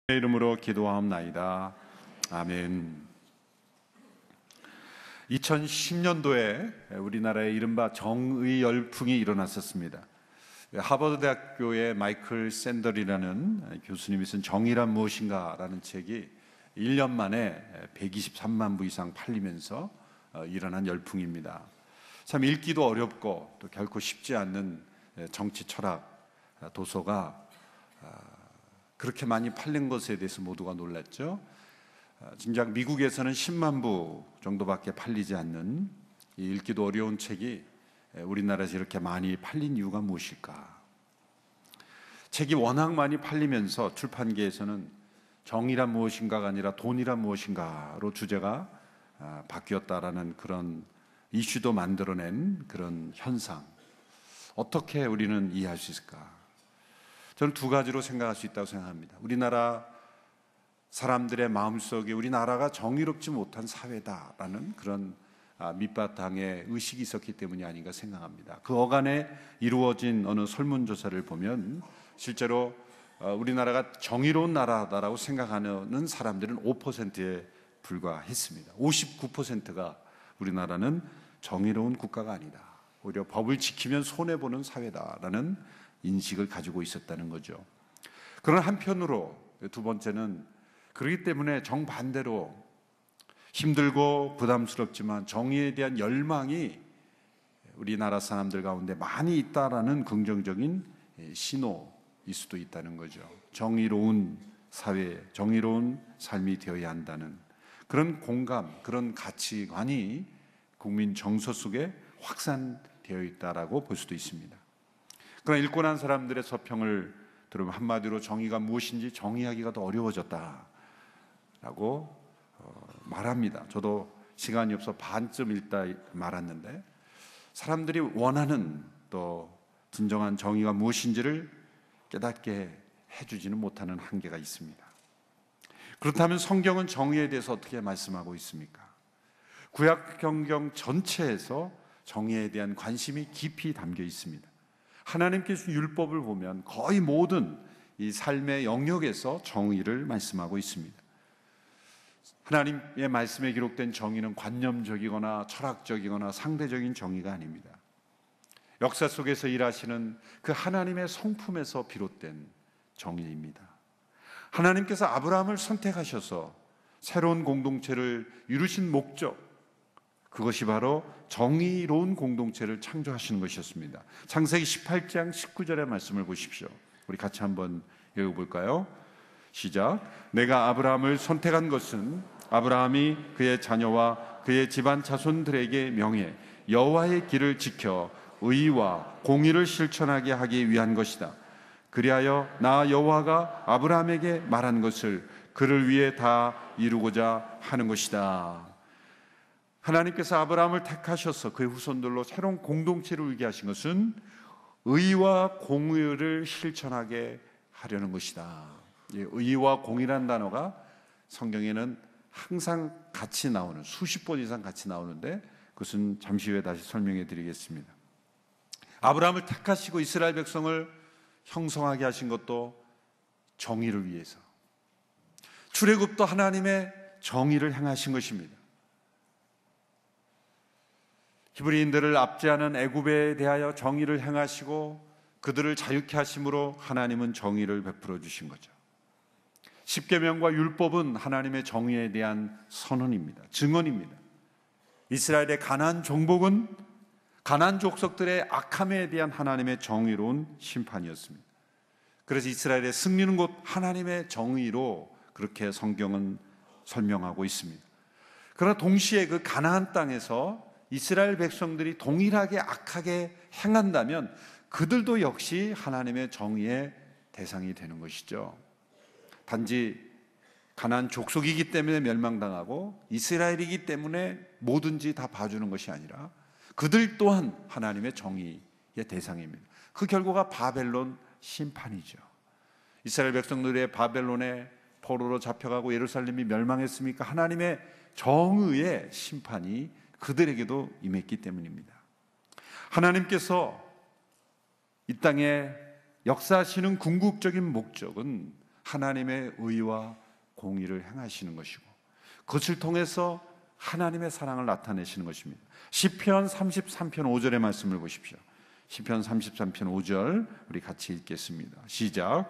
의 이름으로 기도하옵나이다. 아멘. 2010년도에 우리나라에 이른바 정의 열풍이 일어났었습니다. 하버드 대학교의 마이클 샌델이라는 교수님이 쓴 정의란 무엇인가 라는 책이 1년 만에 123만 부 이상 팔리면서 일어난 열풍입니다. 참 읽기도 어렵고 또 결코 쉽지 않는 정치 철학 도서가 그렇게 많이 팔린 것에 대해서 모두가 놀랐죠. 진작 미국에서는 10만 부 정도밖에 팔리지 않는 이 읽기도 어려운 책이 우리나라에서 이렇게 많이 팔린 이유가 무엇일까? 책이 워낙 많이 팔리면서 출판계에서는 정의란 무엇인가가 아니라 돈이란 무엇인가로 주제가 바뀌었다라는 그런 이슈도 만들어낸 그런 현상. 어떻게 우리는 이해할 수 있을까? 저는 두 가지로 생각할 수 있다고 생각합니다. 우리나라 사람들의 마음속에 우리나라가 정의롭지 못한 사회다라는 그런 밑바탕의 의식이 있었기 때문이 아닌가 생각합니다. 그 어간에 이루어진 어느 설문조사를 보면 실제로 우리나라가 정의로운 나라다라고 생각하는 사람들은 5%에 불과했습니다. 59%가 우리나라는 정의로운 국가가 아니다, 오히려 법을 지키면 손해보는 사회다라는 인식을 가지고 있었다는 거죠. 그러나 한편으로 두 번째는 그렇기 때문에 정반대로 힘들고 부담스럽지만 정의에 대한 열망이 우리나라 사람들 가운데 많이 있다라는 긍정적인 신호일 수도 있다는 거죠. 정의로운 사회, 정의로운 삶이 되어야 한다는 그런 공감, 그런 가치관이 국민 정서 속에 확산되어 있다라고 볼 수도 있습니다. 그러나 읽고 난 사람들의 서평을 들으면 한마디로 정의가 무엇인지 정의하기가 더 어려워졌다라고 말합니다. 저도 시간이 없어 반쯤 읽다 말았는데 사람들이 원하는 또 진정한 정의가 무엇인지를 깨닫게 해주지는 못하는 한계가 있습니다. 그렇다면 성경은 정의에 대해서 어떻게 말씀하고 있습니까? 구약 성경 전체에서 정의에 대한 관심이 깊이 담겨 있습니다. 하나님께서 율법을 보면 거의 모든 이 삶의 영역에서 정의를 말씀하고 있습니다. 하나님의 말씀에 기록된 정의는 관념적이거나 철학적이거나 상대적인 정의가 아닙니다. 역사 속에서 일하시는 그 하나님의 성품에서 비롯된 정의입니다. 하나님께서 아브라함을 선택하셔서 새로운 공동체를 이루신 목적, 그것이 바로 정의로운 공동체를 창조하시는 것이었습니다. 창세기 18장 19절의 말씀을 보십시오. 우리 같이 한번 읽어볼까요? 시작. 내가 아브라함을 선택한 것은 아브라함이 그의 자녀와 그의 집안 자손들에게 명해 여호와의 길을 지켜 의와 공의를 실천하게 하기 위한 것이다. 그리하여 나 여호와가 아브라함에게 말한 것을 그를 위해 다 이루고자 하는 것이다. 하나님께서 아브라함을 택하셔서 그의 후손들로 새로운 공동체를 이루게 하신 것은 의와 공의를 실천하게 하려는 것이다. 의와 공의라는 단어가 성경에는 항상 같이 나오는, 수십 번 이상 같이 나오는데 그것은 잠시 후에 다시 설명해 드리겠습니다. 아브라함을 택하시고 이스라엘 백성을 형성하게 하신 것도 정의를 위해서, 출애굽도 하나님의 정의를 행하신 것입니다. 히브리인들을 압제하는 애굽에 대하여 정의를 행하시고 그들을 자유케 하심으로 하나님은 정의를 베풀어 주신 거죠. 십계명과 율법은 하나님의 정의에 대한 선언입니다. 증언입니다. 이스라엘의 가나안 정복은 가나안 족속들의 악함에 대한 하나님의 정의로운 심판이었습니다. 그래서 이스라엘의 승리는 곧 하나님의 정의로 그렇게 성경은 설명하고 있습니다. 그러나 동시에 그 가나안 땅에서 이스라엘 백성들이 동일하게 악하게 행한다면 그들도 역시 하나님의 정의의 대상이 되는 것이죠. 단지 가나안 족속이기 때문에 멸망당하고 이스라엘이기 때문에 뭐든지 다 봐주는 것이 아니라 그들 또한 하나님의 정의의 대상입니다. 그 결과가 바벨론 심판이죠. 이스라엘 백성들의 바벨론의 포로로 잡혀가고 예루살렘이 멸망했으니까 하나님의 정의의 심판이 그들에게도 임했기 때문입니다. 하나님께서 이 땅에 역사하시는 궁극적인 목적은 하나님의 의와 공의를 행하시는 것이고, 그것을 통해서 하나님의 사랑을 나타내시는 것입니다. 시편 33편 5절의 말씀을 보십시오. 시편 33편 5절 우리 같이 읽겠습니다. 시작.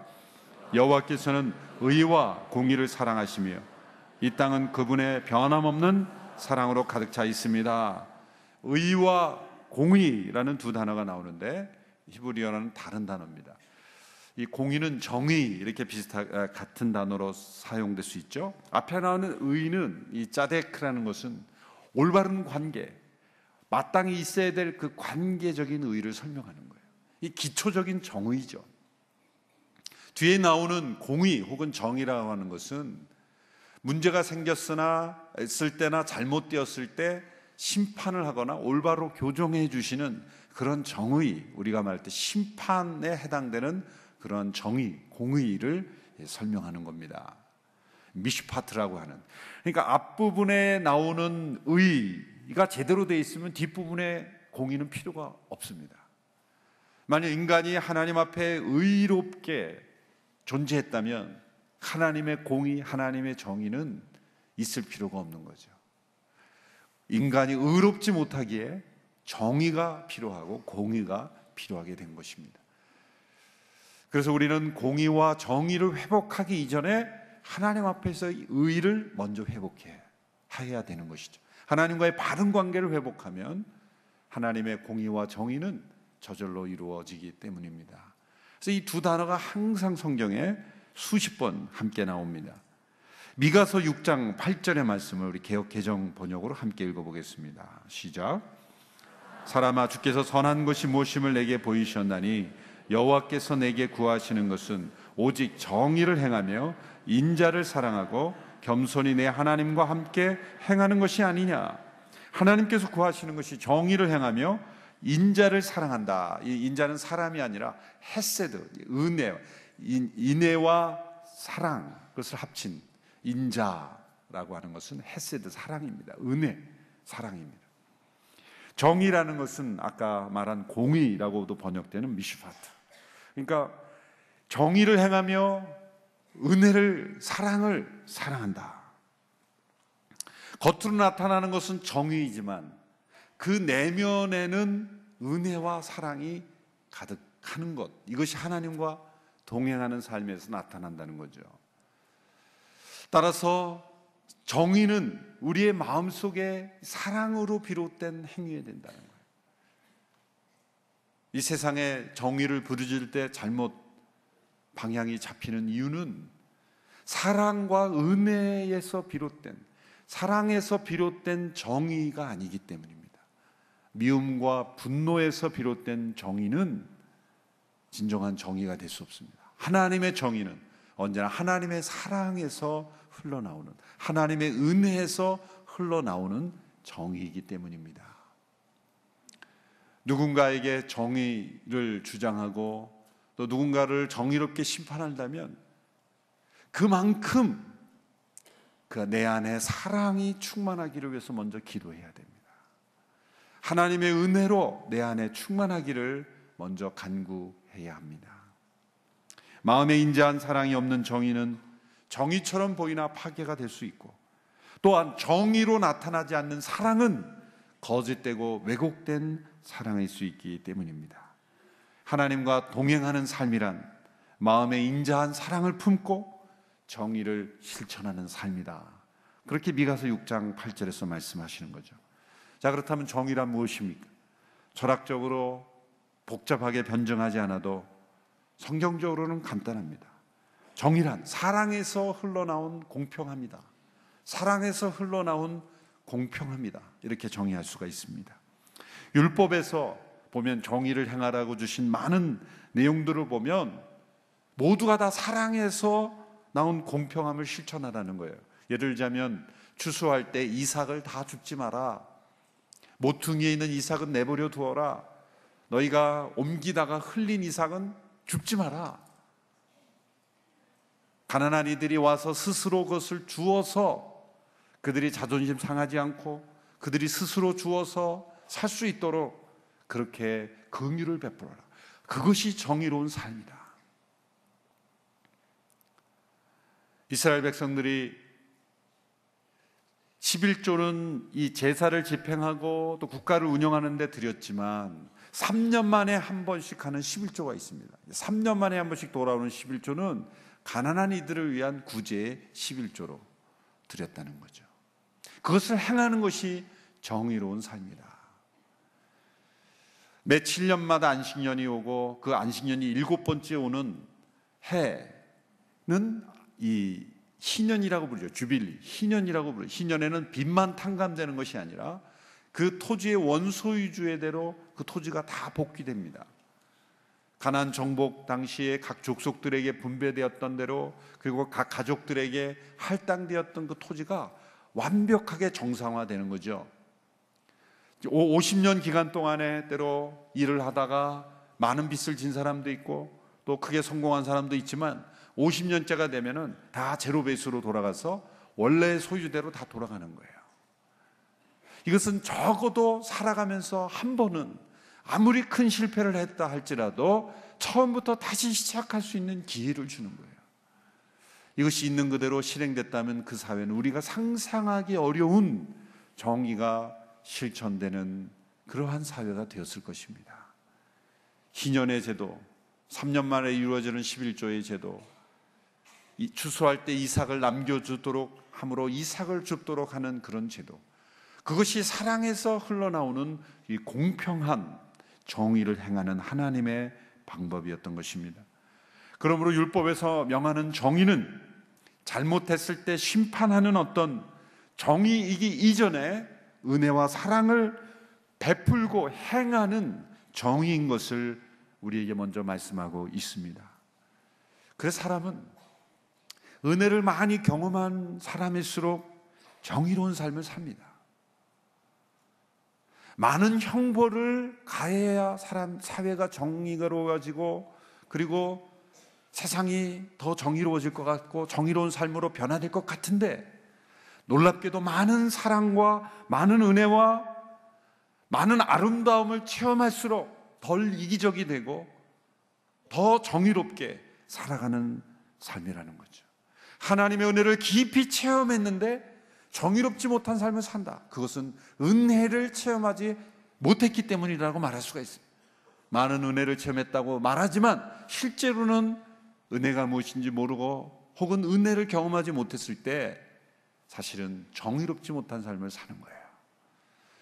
여호와께서는 의와 공의를 사랑하시며 이 땅은 그분의 변함없는 사랑으로 가득 차 있습니다. 의와 공의라는 두 단어가 나오는데 히브리어는 다른 단어입니다. 이 공의는 정의, 이렇게 같은 단어로 사용될 수 있죠. 앞에 나오는 의는, 이 짜데크라는 것은 올바른 관계, 마땅히 있어야 될 그 관계적인 의를 설명하는 거예요. 이 기초적인 정의죠. 뒤에 나오는 공의 혹은 정의라고 하는 것은 문제가 생겼을 때나 잘못되었을 때 심판을 하거나 올바로 교정해 주시는 그런 정의, 우리가 말할 때 심판에 해당되는 그런 정의, 공의를 설명하는 겁니다. 미슈파트라고 하는. 그러니까 앞부분에 나오는 의가 제대로 되어 있으면 뒷부분에 공의는 필요가 없습니다. 만약 인간이 하나님 앞에 의롭게 존재했다면 하나님의 공의, 하나님의 정의는 있을 필요가 없는 거죠. 인간이 의롭지 못하기에 정의가 필요하고 공의가 필요하게 된 것입니다. 그래서 우리는 공의와 정의를 회복하기 이전에 하나님 앞에서 의를 먼저 회복해야 되는 것이죠. 하나님과의 바른 관계를 회복하면 하나님의 공의와 정의는 저절로 이루어지기 때문입니다. 그래서 이 두 단어가 항상 성경에 수십 번 함께 나옵니다. 미가서 6장 8절의 말씀을 우리 개역 개정 번역으로 함께 읽어보겠습니다. 시작. 사람아, 주께서 선한 것이 무엇임을 내게 보이셨나니 여호와께서 내게 구하시는 것은 오직 정의를 행하며 인자를 사랑하고 겸손히 내 하나님과 함께 행하는 것이 아니냐. 하나님께서 구하시는 것이 정의를 행하며 인자를 사랑한다. 이 인자는 사람이 아니라 헤세드, 은혜, 인애와 사랑, 그것을 합친 인자라고 하는 것은 헤세드, 사랑입니다. 은혜, 사랑입니다. 정의라는 것은 아까 말한 공의라고도 번역되는 미슈파트. 그러니까 정의를 행하며 은혜를, 사랑을 사랑한다. 겉으로 나타나는 것은 정의이지만 그 내면에는 은혜와 사랑이 가득하는 것, 이것이 하나님과 동행하는 삶에서 나타난다는 거죠. 따라서 정의는 우리의 마음속에 사랑으로 비롯된 행위가 된다는 거예요. 이 세상에 정의를 부르짖을 때 잘못 방향이 잡히는 이유는 사랑과 은혜에서 비롯된, 사랑에서 비롯된 정의가 아니기 때문입니다. 미움과 분노에서 비롯된 정의는 진정한 정의가 될 수 없습니다. 하나님의 정의는 언제나 하나님의 사랑에서 흘러나오는, 하나님의 은혜에서 흘러나오는 정의이기 때문입니다. 누군가에게 정의를 주장하고 또 누군가를 정의롭게 심판한다면 그만큼 내 안에 사랑이 충만하기를 위해서 먼저 기도해야 됩니다. 하나님의 은혜로 내 안에 충만하기를 먼저 간구해야 합니다. 마음에 인자한 사랑이 없는 정의는 정의처럼 보이나 파괴가 될 수 있고, 또한 정의로 나타나지 않는 사랑은 거짓되고 왜곡된 사랑일 수 있기 때문입니다. 하나님과 동행하는 삶이란 마음에 인자한 사랑을 품고 정의를 실천하는 삶이다. 그렇게 미가서 6장 8절에서 말씀하시는 거죠. 자, 그렇다면 정의란 무엇입니까? 철학적으로 복잡하게 변증하지 않아도 성경적으로는 간단합니다. 정의란 사랑에서 흘러나온 공평합니다. 사랑에서 흘러나온 공평합니다. 이렇게 정의할 수가 있습니다. 율법에서 보면 정의를 행하라고 주신 많은 내용들을 보면 모두가 다 사랑에서 나온 공평함을 실천하라는 거예요. 예를 들자면 추수할 때 이삭을 다 줍지 마라. 모퉁이에 있는 이삭은 내버려 두어라. 너희가 옮기다가 흘린 이삭은 줍지 마라. 가난한 이들이 와서 스스로 그것을 주어서 그들이 자존심 상하지 않고 그들이 스스로 주어서 살 수 있도록 그렇게 긍휼을 베풀어라. 그것이 정의로운 삶이다. 이스라엘 백성들이 11조는 이 제사를 집행하고 또 국가를 운영하는 데 드렸지만 3년 만에 한 번씩 하는 11조가 있습니다. 3년 만에 한 번씩 돌아오는 11조는 가난한 이들을 위한 구제의 11조로 드렸다는 거죠. 그것을 행하는 것이 정의로운 삶이다. 매 7년마다 안식년이 오고 그 안식년이 7번째 오는 해는 이 희년이라고 부르죠. 주빌리, 희년이라고 부르죠. 희년에는 빚만 탕감되는 것이 아니라 그 토지의 원소유주의대로 그 토지가 다 복귀됩니다. 가나안 정복 당시에 각 족속들에게 분배되었던 대로, 그리고 각 가족들에게 할당되었던 그 토지가 완벽하게 정상화되는 거죠. 50년 기간 동안에 때로 일을 하다가 많은 빚을 진 사람도 있고 또 크게 성공한 사람도 있지만 50년째가 되면은 다 제로 베이스로 돌아가서 원래 소유대로 다 돌아가는 거예요. 이것은 적어도 살아가면서 한 번은 아무리 큰 실패를 했다 할지라도 처음부터 다시 시작할 수 있는 기회를 주는 거예요. 이것이 있는 그대로 실행됐다면 그 사회는 우리가 상상하기 어려운 정의가 실천되는 그러한 사회가 되었을 것입니다. 희년의 제도, 3년 만에 이루어지는 11조의 제도, 추수할 때 이삭을 남겨주도록 함으로 이삭을 줍도록 하는 그런 제도, 그것이 사랑에서 흘러나오는 이 공평한 정의를 행하는 하나님의 방법이었던 것입니다. 그러므로 율법에서 명하는 정의는 잘못했을 때 심판하는 어떤 정의이기 이전에 은혜와 사랑을 베풀고 행하는 정의인 것을 우리에게 먼저 말씀하고 있습니다. 그래서 사람은 은혜를 많이 경험한 사람일수록 정의로운 삶을 삽니다. 많은 형벌을 가해야 사회가 정의로워지고 그리고 세상이 더 정의로워질 것 같고 정의로운 삶으로 변화될 것 같은데, 놀랍게도 많은 사랑과 많은 은혜와 많은 아름다움을 체험할수록 덜 이기적이 되고 더 정의롭게 살아가는 삶이라는 거죠. 하나님의 은혜를 깊이 체험했는데 정의롭지 못한 삶을 산다. 그것은 은혜를 체험하지 못했기 때문이라고 말할 수가 있어요. 많은 은혜를 체험했다고 말하지만 실제로는 은혜가 무엇인지 모르고 혹은 은혜를 경험하지 못했을 때 사실은 정의롭지 못한 삶을 사는 거예요.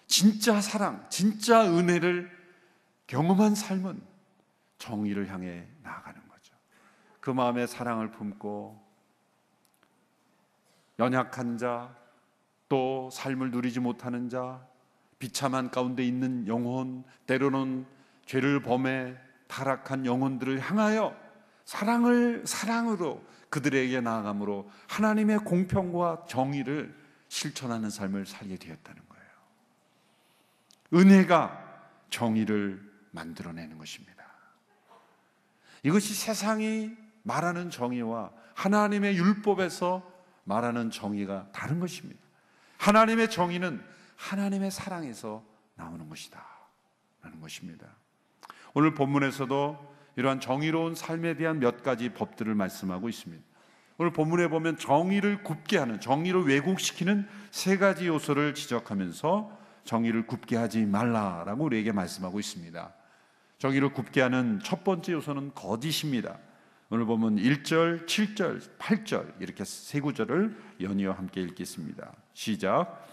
진짜 사랑, 진짜 은혜를 경험한 삶은 정의를 향해 나아가는 거죠. 그 마음에 사랑을 품고 연약한 자, 또 삶을 누리지 못하는 자, 비참한 가운데 있는 영혼, 때로는 죄를 범해 타락한 영혼들을 향하여 사랑으로 그들에게 나아감으로 하나님의 공평과 정의를 실천하는 삶을 살게 되었다는 거예요. 은혜가 정의를 만들어내는 것입니다. 이것이 세상이 말하는 정의와 하나님의 율법에서 말하는 정의가 다른 것입니다. 하나님의 정의는 하나님의 사랑에서 나오는 것이다 라는 것입니다. 오늘 본문에서도 이러한 정의로운 삶에 대한 몇 가지 법들을 말씀하고 있습니다. 오늘 본문에 보면 정의를 굽게 하는, 정의를 왜곡시키는 세 가지 요소를 지적하면서 정의를 굽게 하지 말라라고 우리에게 말씀하고 있습니다. 정의를 굽게 하는 첫 번째 요소는 거짓입니다. 오늘 보면 1절, 7절, 8절 이렇게 세 구절을 연이어 함께 읽겠습니다. 시작.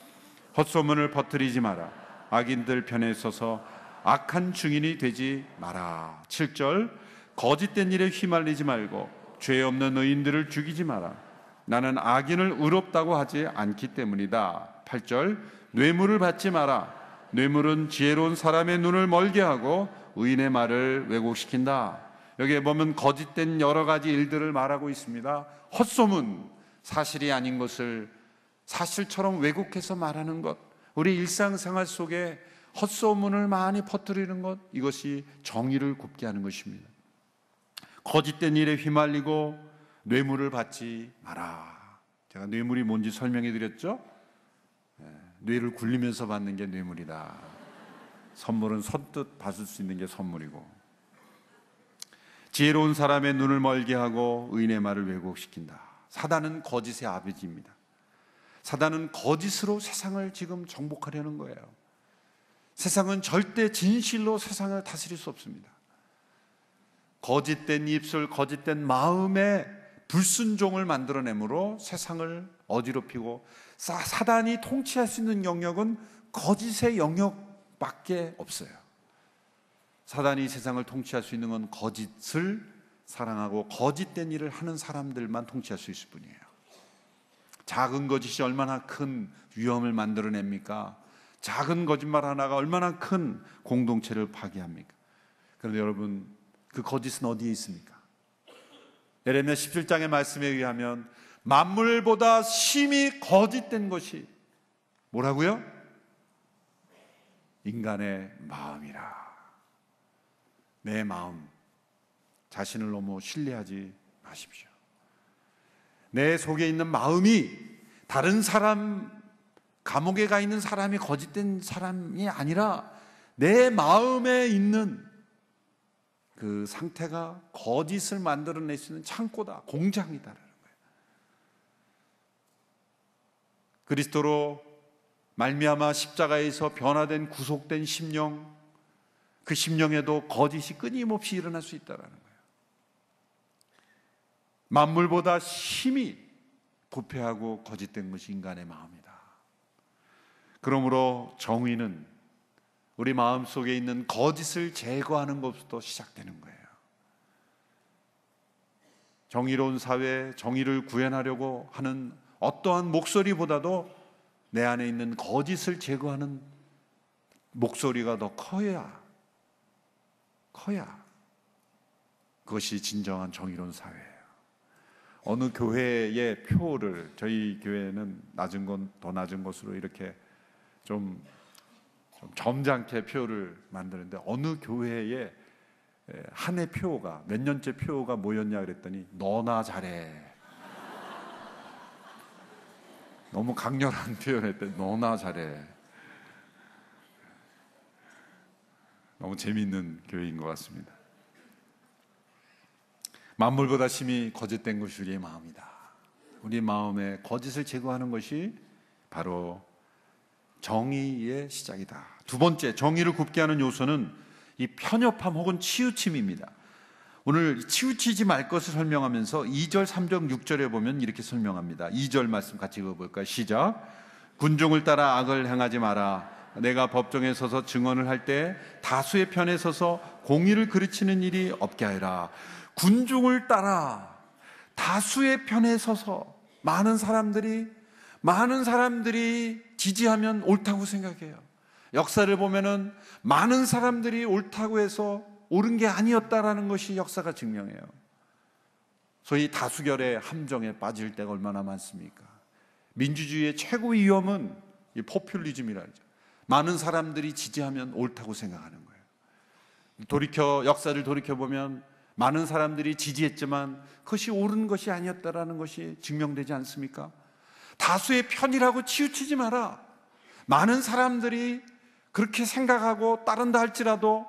헛소문을 퍼뜨리지 마라. 악인들 편에 서서 악한 증인이 되지 마라. 7절. 거짓된 일에 휘말리지 말고 죄 없는 의인들을 죽이지 마라. 나는 악인을 의롭다고 하지 않기 때문이다. 8절. 뇌물을 받지 마라. 뇌물은 지혜로운 사람의 눈을 멀게 하고 의인의 말을 왜곡시킨다. 여기에 보면 거짓된 여러 가지 일들을 말하고 있습니다. 헛소문, 사실이 아닌 것을 사실처럼 왜곡해서 말하는 것, 우리 일상생활 속에 헛소문을 많이 퍼뜨리는 것, 이것이 정의를 굽게 하는 것입니다. 거짓된 일에 휘말리고 뇌물을 받지 마라. 제가 뇌물이 뭔지 설명해 드렸죠? 뇌를 굴리면서 받는 게 뇌물이다. 선물은 선뜻 받을 수 있는 게 선물이고, 지혜로운 사람의 눈을 멀게 하고 의인의 말을 왜곡시킨다. 사단은 거짓의 아버지입니다. 사단은 거짓으로 세상을 지금 정복하려는 거예요. 세상은 절대 진실로 세상을 다스릴 수 없습니다. 거짓된 입술, 거짓된 마음에 불순종을 만들어내므로 세상을 어지럽히고, 사단이 통치할 수 있는 영역은 거짓의 영역밖에 없어요. 사단이 세상을 통치할 수 있는 건 거짓을 사랑하고 거짓된 일을 하는 사람들만 통치할 수 있을 뿐이에요. 작은 거짓이 얼마나 큰 위험을 만들어냅니까? 작은 거짓말 하나가 얼마나 큰 공동체를 파괴합니까? 그런데 여러분, 그 거짓은 어디에 있습니까? 예레미야 17장의 말씀에 의하면 만물보다 심히 거짓된 것이 뭐라고요? 인간의 마음이라. 내 마음, 자신을 너무 신뢰하지 마십시오. 내 속에 있는 마음이 다른 사람, 감옥에 가 있는 사람이 거짓된 사람이 아니라 내 마음에 있는 그 상태가 거짓을 만들어낼 수 있는 창고다, 공장이다라는 거예요. 그리스도로 말미암아 십자가에서 변화된 구속된 심령, 그 심령에도 거짓이 끊임없이 일어날 수 있다는 거예요. 만물보다 심히 부패하고 거짓된 것이 인간의 마음이다. 그러므로 정의는 우리 마음속에 있는 거짓을 제거하는 것부터 시작되는 거예요. 정의로운 사회, 정의를 구현하려고 하는 어떠한 목소리보다도 내 안에 있는 거짓을 제거하는 목소리가 더 커야 그것이 진정한 정의로운 사회예요. 어느 교회의 표를, 저희 교회는 낮은 건 더 낮은 것으로 이렇게 좀 점잖게 표를 만드는데, 어느 교회에 한 해 표가, 몇 년째 표가 뭐였냐 그랬더니 너나 잘해. 너무 강렬한 표현했더니 너나 잘해. 너무 재미있는 교회인 것 같습니다. 만물보다 심히 거짓된 것이 우리의 마음이다. 우리 마음에 거짓을 제거하는 것이 바로 정의의 시작이다. 두 번째, 정의를 굽게 하는 요소는 이 편협함 혹은 치우침입니다. 오늘 치우치지 말 것을 설명하면서 2절, 3절, 6절에 보면 이렇게 설명합니다. 2절 말씀 같이 읽어볼까요? 시작. 군중을 따라 악을 행하지 마라. 내가 법정에 서서 증언을 할 때 다수의 편에 서서 공의를 그르치는 일이 없게 하여라. 군중을 따라 다수의 편에 서서 많은 사람들이 지지하면 옳다고 생각해요. 역사를 보면은 많은 사람들이 옳다고 해서 옳은 게 아니었다라는 것이 역사가 증명해요. 소위 다수결의 함정에 빠질 때가 얼마나 많습니까? 민주주의의 최고의 위험은 이 포퓰리즘이라 하죠. 많은 사람들이 지지하면 옳다고 생각하는 거예요. 역사를 돌이켜보면 많은 사람들이 지지했지만 그것이 옳은 것이 아니었다라는 것이 증명되지 않습니까? 다수의 편이라고 치우치지 마라. 많은 사람들이 그렇게 생각하고 따른다 할지라도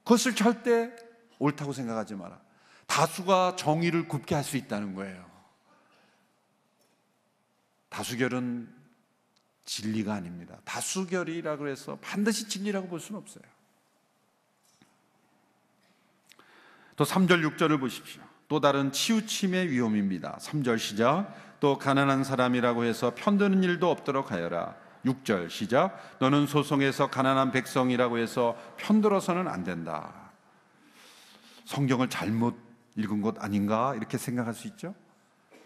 그것을 절대 옳다고 생각하지 마라. 다수가 정의를 굽게 할 수 있다는 거예요. 다수결은 진리가 아닙니다. 다수결이라고 해서 반드시 진리라고 볼 수는 없어요. 또 3절, 6절을 보십시오. 또 다른 치우침의 위험입니다. 3절 시작. 또 가난한 사람이라고 해서 편드는 일도 없도록 하여라. 6절 시작. 너는 소송에서 가난한 백성이라고 해서 편들어서는 안 된다. 성경을 잘못 읽은 것 아닌가 이렇게 생각할 수 있죠.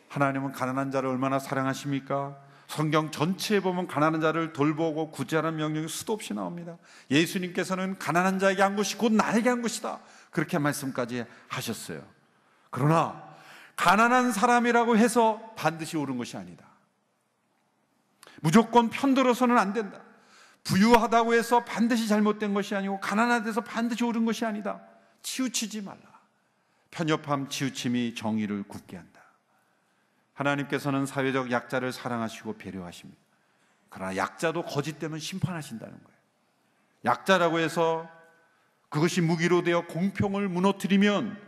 하나님은 가난한 자를 얼마나 사랑하십니까? 성경 전체에 보면 가난한 자를 돌보고 구제하는 명령이 수도 없이 나옵니다. 예수님께서는 가난한 자에게 한 것이 곧 나에게 한 것이다, 그렇게 말씀까지 하셨어요. 그러나 가난한 사람이라고 해서 반드시 옳은 것이 아니다. 무조건 편들어서는 안 된다. 부유하다고 해서 반드시 잘못된 것이 아니고 가난하다 해서 반드시 옳은 것이 아니다. 치우치지 말라. 편협함, 치우침이 정의를 굽게 한다. 하나님께서는 사회적 약자를 사랑하시고 배려하십니다. 그러나 약자도 거짓되면 심판하신다는 거예요. 약자라고 해서 그것이 무기로 되어 공평을 무너뜨리면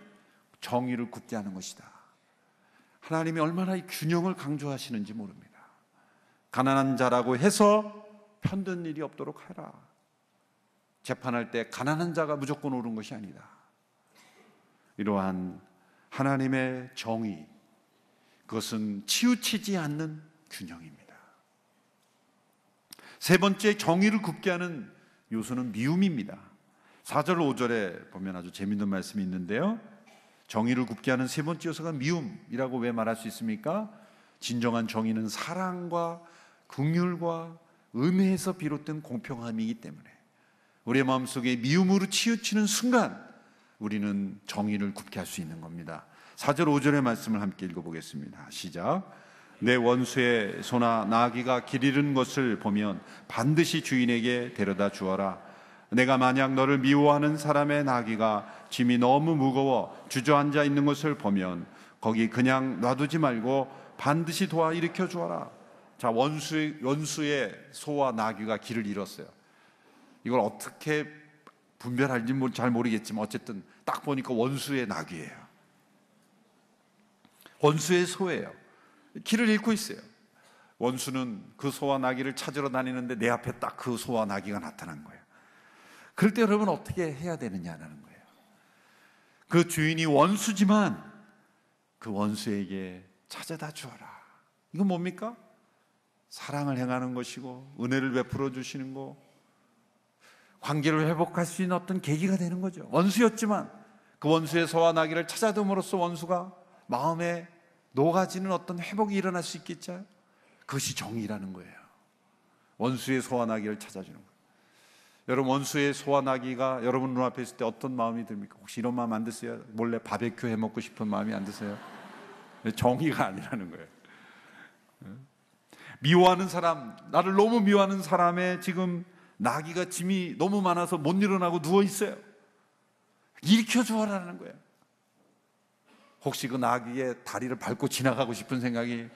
정의를 굽게 하는 것이다. 하나님이 얼마나 이 균형을 강조하시는지 모릅니다. 가난한 자라고 해서 편든 일이 없도록 하라. 재판할 때 가난한 자가 무조건 옳은 것이 아니다. 이러한 하나님의 정의, 그것은 치우치지 않는 균형입니다. 세 번째, 정의를 굽게 하는 요소는 미움입니다. 4절 5절에 보면 아주 재미있는 말씀이 있는데요, 정의를 굽게 하는 세 번째 요소가 미움이라고 왜 말할 수 있습니까? 진정한 정의는 사랑과 긍휼과 은혜에서 비롯된 공평함이기 때문에 우리의 마음속에 미움으로 치우치는 순간 우리는 정의를 굽게 할 수 있는 겁니다. 4절 5절의 말씀을 함께 읽어보겠습니다. 시작. 내 원수의 소나 나귀가 길 잃은 것을 보면 반드시 주인에게 데려다 주어라. 내가 만약 너를 미워하는 사람의 나귀가 짐이 너무 무거워 주저앉아 있는 것을 보면 거기 그냥 놔두지 말고 반드시 도와 일으켜 주어라. 자, 원수의 소와 나귀가 길을 잃었어요. 이걸 어떻게 분별할지 잘 모르겠지만 어쨌든 딱 보니까 원수의 나귀예요. 원수의 소예요. 길을 잃고 있어요. 원수는 그 소와 나귀를 찾으러 다니는데 내 앞에 딱 그 소와 나귀가 나타난 거예요. 그럴 때 여러분 어떻게 해야 되느냐는 거예요. 그 주인이 원수지만 그 원수에게 찾아다 주어라. 이건 뭡니까? 사랑을 행하는 것이고 은혜를 베풀어 주시는 거, 관계를 회복할 수 있는 어떤 계기가 되는 거죠. 원수였지만 그 원수의 소와 나귀를 찾아둠으로써 원수가 마음에 녹아지는 어떤 회복이 일어날 수 있겠죠. 그것이 정의라는 거예요. 원수의 소와 나귀를 찾아주는 거예요. 여러분, 원수의 소와 나귀가 여러분 눈앞에 있을 때 어떤 마음이 듭니까? 혹시 이런 마음 안 드세요? 몰래 바베큐 해 먹고 싶은 마음이 안 드세요? 정의가 아니라는 거예요. 미워하는 사람, 나를 너무 미워하는 사람의 지금 나귀가 짐이 너무 많아서 못 일어나고 누워 있어요. 일으켜 주어라는 거예요. 혹시 그 나귀의 다리를 밟고 지나가고 싶은 생각이,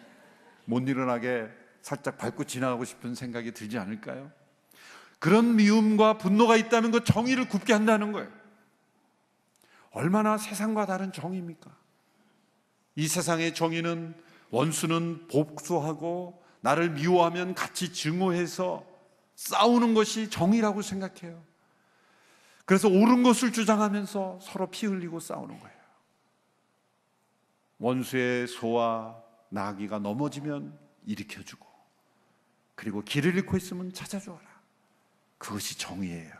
못 일어나게 살짝 밟고 지나가고 싶은 생각이 들지 않을까요? 그런 미움과 분노가 있다면 그 정의를 굽게 한다는 거예요. 얼마나 세상과 다른 정의입니까? 이 세상의 정의는 원수는 복수하고 나를 미워하면 같이 증오해서 싸우는 것이 정의라고 생각해요. 그래서 옳은 것을 주장하면서 서로 피 흘리고 싸우는 거예요. 원수의 소와 나귀가 넘어지면 일으켜주고, 그리고 길을 잃고 있으면 찾아주어라. 그것이 정의예요.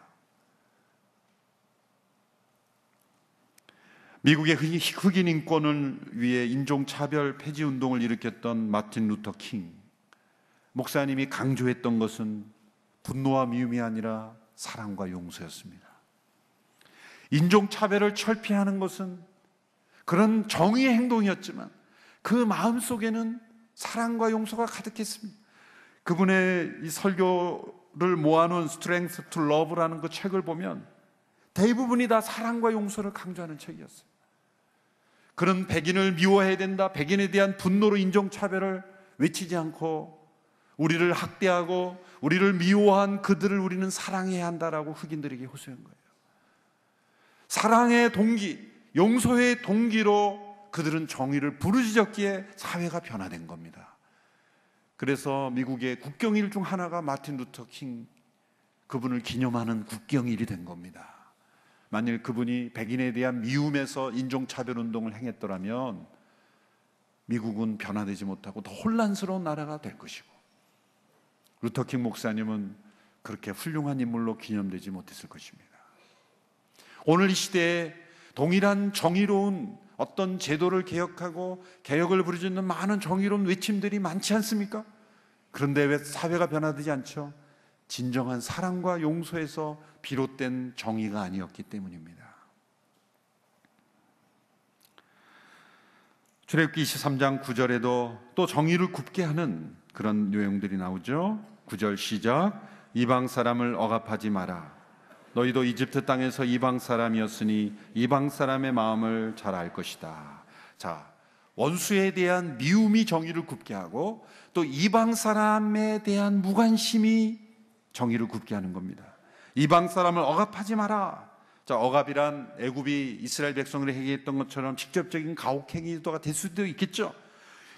미국의 흑인 인권을 위해 인종차별 폐지 운동을 일으켰던 마틴 루터 킹 목사님이 강조했던 것은 분노와 미움이 아니라 사랑과 용서였습니다. 인종차별을 철폐하는 것은 그런 정의의 행동이었지만 그 마음속에는 사랑과 용서가 가득했습니다. 그분의 이 설교를 모아놓은 Strength to Love라는 그 책을 보면 대부분이 다 사랑과 용서를 강조하는 책이었어요. 그런 백인을 미워해야 된다, 백인에 대한 분노로 인종차별을 외치지 않고 우리를 학대하고 우리를 미워한 그들을 우리는 사랑해야 한다라고 흑인들에게 호소한 거예요. 사랑의 동기, 용서의 동기로 그들은 정의를 부르짖었기에 사회가 변화된 겁니다. 그래서 미국의 국경일 중 하나가 마틴 루터 킹, 그분을 기념하는 국경일이 된 겁니다. 만일 그분이 백인에 대한 미움에서 인종차별 운동을 행했더라면 미국은 변화되지 못하고 더 혼란스러운 나라가 될 것이고, 루터킹 목사님은 그렇게 훌륭한 인물로 기념되지 못했을 것입니다. 오늘 이 시대에 동일한 정의로운 어떤 제도를 개혁하고 개혁을 부르짖는 많은 정의로운 외침들이 많지 않습니까? 그런데 왜 사회가 변화되지 않죠? 진정한 사랑과 용서에서 비롯된 정의가 아니었기 때문입니다. 출애굽기 23장 9절에도 또 정의를 굽게 하는 그런 내용들이 나오죠. 9절 시작. 이방 사람을 억압하지 마라. 너희도 이집트 땅에서 이방 사람이었으니 이방 사람의 마음을 잘 알 것이다. 자, 원수에 대한 미움이 정의를 굽게 하고 또 이방 사람에 대한 무관심이 정의를 굽게 하는 겁니다. 이방 사람을 억압하지 마라. 자, 억압이란 애굽이 이스라엘 백성을 해결했던 것처럼 직접적인 가혹행위가 될 수도 있겠죠.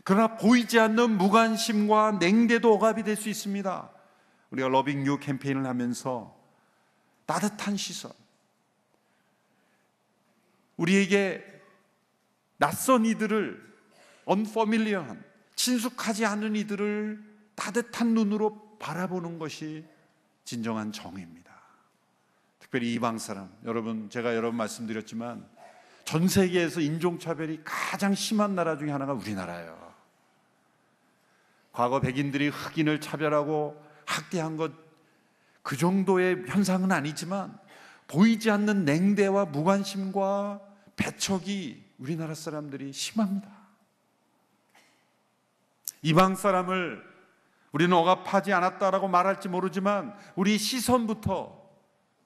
그러나 보이지 않는 무관심과 냉대도 억압이 될 수 있습니다. 우리가 러빙 유 캠페인을 하면서 따뜻한 시선, 우리에게 낯선 이들을, unfamiliar한, 친숙하지 않은 이들을 따뜻한 눈으로 바라보는 것이 진정한 정의입니다. 특별히 이방 사람, 여러분, 제가 여러 번 말씀드렸지만 전 세계에서 인종차별이 가장 심한 나라 중에 하나가 우리나라예요. 과거 백인들이 흑인을 차별하고 학대한 것, 그 정도의 현상은 아니지만 보이지 않는 냉대와 무관심과 배척이 우리나라 사람들이 심합니다. 이방 사람을 우리는 억압하지 않았다라고 말할지 모르지만 우리 시선부터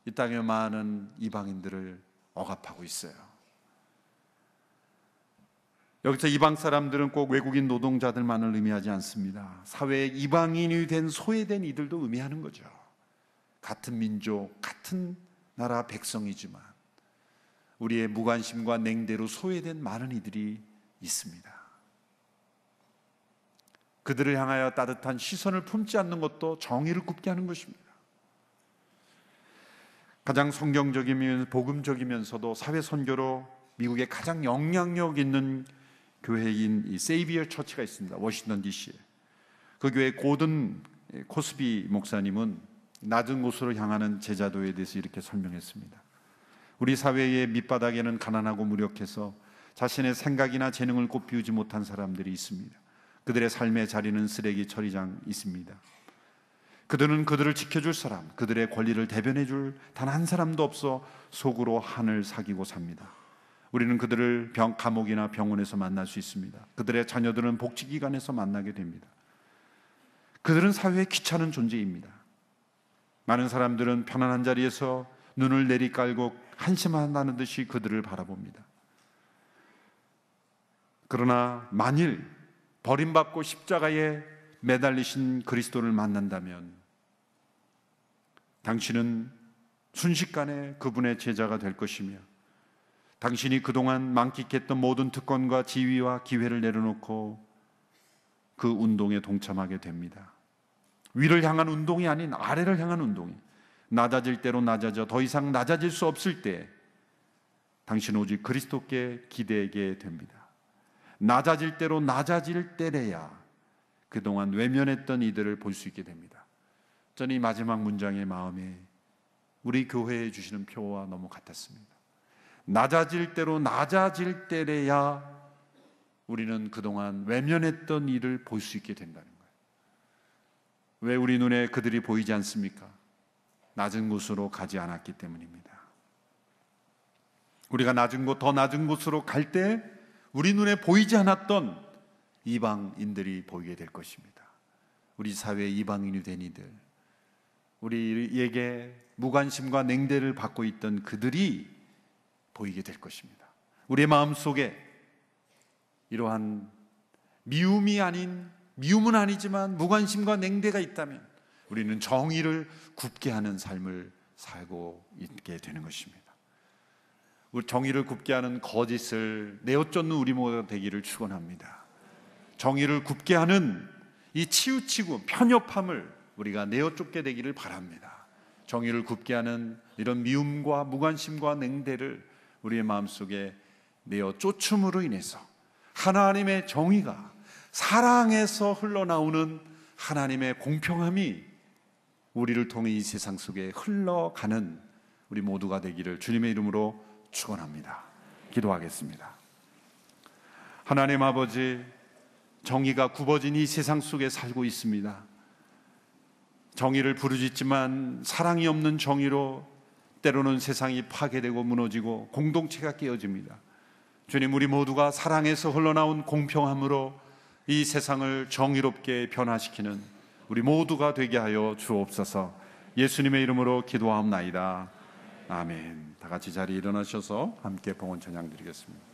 이 땅의 많은 이방인들을 억압하고 있어요. 여기서 이방 사람들은 꼭 외국인 노동자들만을 의미하지 않습니다. 사회에 이방인이 된, 소외된 이들도 의미하는 거죠. 같은 민족, 같은 나라 백성이지만 우리의 무관심과 냉대로 소외된 많은 이들이 있습니다. 그들을 향하여 따뜻한 시선을 품지 않는 것도 정의를 굽게 하는 것입니다. 가장 성경적이면서 복음적이면서도 사회 선교로 미국의 가장 영향력 있는 교회인 이 세이비어 처치가 있습니다. 워싱턴 DC에. 그 교회 고든 코스비 목사님은 낮은 곳으로 향하는 제자도에 대해서 이렇게 설명했습니다. 우리 사회의 밑바닥에는 가난하고 무력해서 자신의 생각이나 재능을 꽃피우지 못한 사람들이 있습니다. 그들의 삶의 자리는 쓰레기 처리장 있습니다. 그들은 그들을 지켜줄 사람, 그들의 권리를 대변해줄 단 한 사람도 없어 속으로 한을 사귀고 삽니다. 우리는 그들을 감옥이나 병원에서 만날 수 있습니다. 그들의 자녀들은 복지기관에서 만나게 됩니다. 그들은 사회에 귀찮은 존재입니다. 많은 사람들은 편안한 자리에서 눈을 내리깔고 한심한다는 듯이 그들을 바라봅니다. 그러나 만일 버림받고 십자가에 매달리신 그리스도를 만난다면 당신은 순식간에 그분의 제자가 될 것이며 당신이 그동안 만끽했던 모든 특권과 지위와 기회를 내려놓고 그 운동에 동참하게 됩니다. 위를 향한 운동이 아닌 아래를 향한 운동이, 낮아질 대로 낮아져 더 이상 낮아질 수 없을 때 당신은 오직 그리스도께 기대게 됩니다. 낮아질 대로 낮아질 때래야 그동안 외면했던 이들을 볼 수 있게 됩니다. 저는 이 마지막 문장의 마음에 우리 교회에 주시는 표와 너무 같았습니다. 낮아질 대로 낮아질 때래야 우리는 그동안 외면했던 일을 볼 수 있게 된다는 거예요. 왜 우리 눈에 그들이 보이지 않습니까? 낮은 곳으로 가지 않았기 때문입니다. 우리가 낮은 곳, 더 낮은 곳으로 갈 때 우리 눈에 보이지 않았던 이방인들이 보이게 될 것입니다. 우리 사회의 이방인이 된 이들, 우리에게 무관심과 냉대를 받고 있던 그들이 보이게 될 것입니다. 우리의 마음속에 이러한 미움은 아니지만 무관심과 냉대가 있다면 우리는 정의를 굽게 하는 삶을 살고 있게 되는 것입니다. 우리 정의를 굽게 하는 거짓을 내어쫓는 우리 모두가 되기를 축원합니다. 정의를 굽게 하는 이 치우치고 편협함을 우리가 내어쫓게 되기를 바랍니다. 정의를 굽게 하는 이런 미움과 무관심과 냉대를 우리의 마음속에 내어쫓음으로 인해서 하나님의 정의가 사랑에서 흘러나오는 하나님의 공평함이 우리를 통해 이 세상 속에 흘러가는 우리 모두가 되기를 주님의 이름으로 축원합니다. 기도하겠습니다. 하나님 아버지, 정의가 굽어진 이 세상 속에 살고 있습니다. 정의를 부르짖지만 사랑이 없는 정의로 때로는 세상이 파괴되고 무너지고 공동체가 깨어집니다. 주님, 우리 모두가 사랑에서 흘러나온 공평함으로 이 세상을 정의롭게 변화시키는 우리 모두가 되게 하여 주옵소서. 예수님의 이름으로 기도하옵나이다. 아멘. 다 같이 자리에 일어나셔서 함께 봉헌 찬양 드리겠습니다.